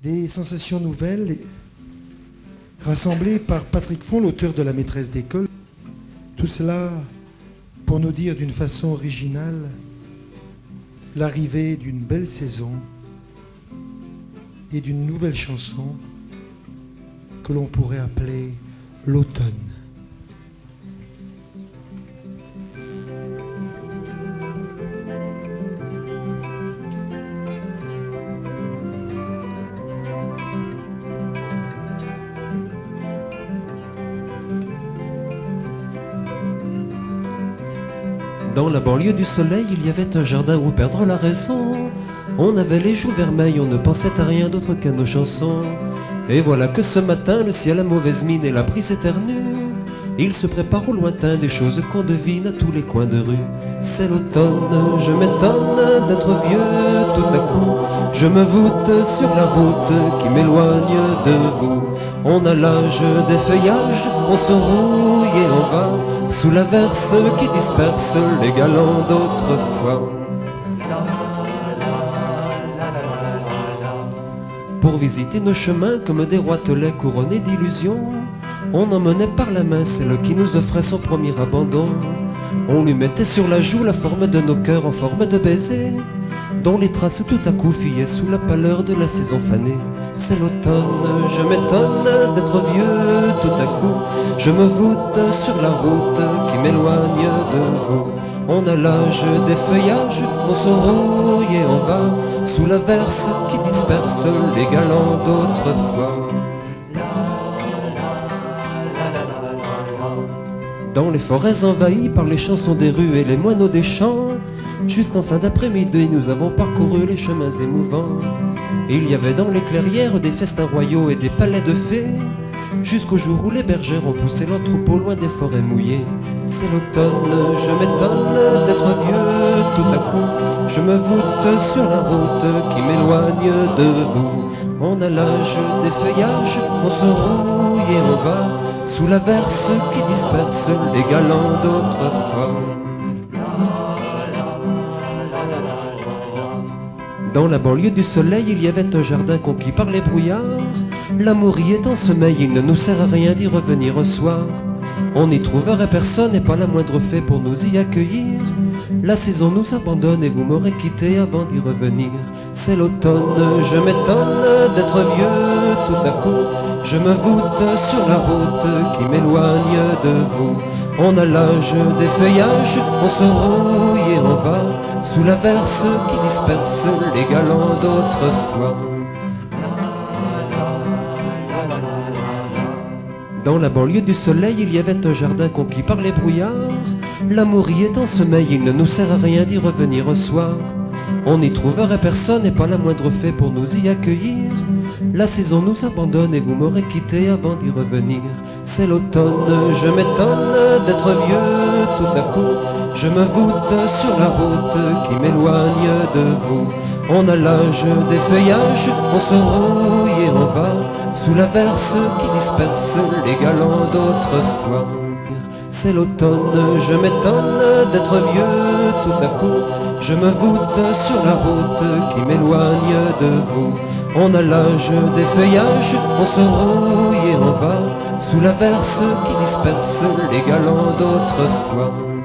Des sensations nouvelles rassemblées par Patrick Font, l'auteur de La maîtresse d'école. Tout cela pour nous dire d'une façon originale l'arrivée d'une belle saison et d'une nouvelle chanson que l'on pourrait appeler l'automne. Dans la banlieue du soleil, il y avait un jardin où perdre la raison. On avait les joues vermeilles, on ne pensait à rien d'autre qu'à nos chansons. Et voilà que ce matin, le ciel a mauvaise mine et la brise éternue. Il se prépare au lointain des choses qu'on devine à tous les coins de rue. C'est l'automne, je m'étonne d'être vieux tout à coup. Je me voûte sur la route qui m'éloigne de vous. On a l'âge des feuillages, on se rouille et on va sous l'averse qui disperse les galants d'autrefois. Pour visiter nos chemins comme des roitelets couronnés d'illusions, on emmenait par la main celle qui nous offrait son premier abandon. On lui mettait sur la joue la forme de nos cœurs en forme de baiser, dont les traces tout à coup fuyaient sous la pâleur de la saison fanée. C'est l'automne, je m'étonne d'être vieux tout à coup. Je me voûte sur la route qui m'éloigne de vous. On a l'âge des feuillages, on se rouille et on va sous l'averse qui disperse les galants d'autrefois. Dans les forêts envahies par les chansons des rues et les moineaux des champs, juste en fin d'après-midi, nous avons parcouru les chemins émouvants. Il y avait dans les clairières des festins royaux et des palais de fées, jusqu'au jour où les bergères ont poussé leurs troupeaux loin des forêts mouillées. C'est l'automne, je m'étonne d'être vieux tout à coup. Je me voûte sur la route qui m'éloigne de vous. On a l'âge des feuillages, on se rouille et on va sous l'averse qui disperse les galants d'autrefois. Dans la banlieue du soleil, il y avait un jardin conquis par les brouillards. L'amour y est en sommeil, il ne nous sert à rien d'y revenir au soir. On n'y trouverait personne et pas la moindre fée pour nous y accueillir. La saison nous abandonne et vous m'aurez quitté avant d'y revenir. C'est l'automne, je m'étonne d'être vieux tout à coup. Je me voûte sur la route qui m'éloigne de vous. On a l'âge des feuillages, on se rouille et on va sous l'averse qui disperse les galants d'autrefois. Dans la banlieue du soleil, il y avait un jardin conquis par les brouillards. L'amour y est en sommeil, il ne nous sert à rien d'y revenir au soir. On n'y trouverait personne et pas la moindre fée pour nous y accueillir. La saison nous abandonne et vous m'aurez quitté avant d'y revenir. C'est l'automne, je m'étonne d'être vieux tout à coup. Je me voûte sur la route qui m'éloigne de vous. On a l'âge des feuillages, on se rouille et on va sous l'averse qui disperse les galants d'autrefois. C'est l'automne, je m'étonne d'être vieux tout à coup. Je me voûte sur la route qui m'éloigne de vous. On a l'âge des feuillages, on se rouille et on va sous l'averse qui disperse les galants d'autrefois.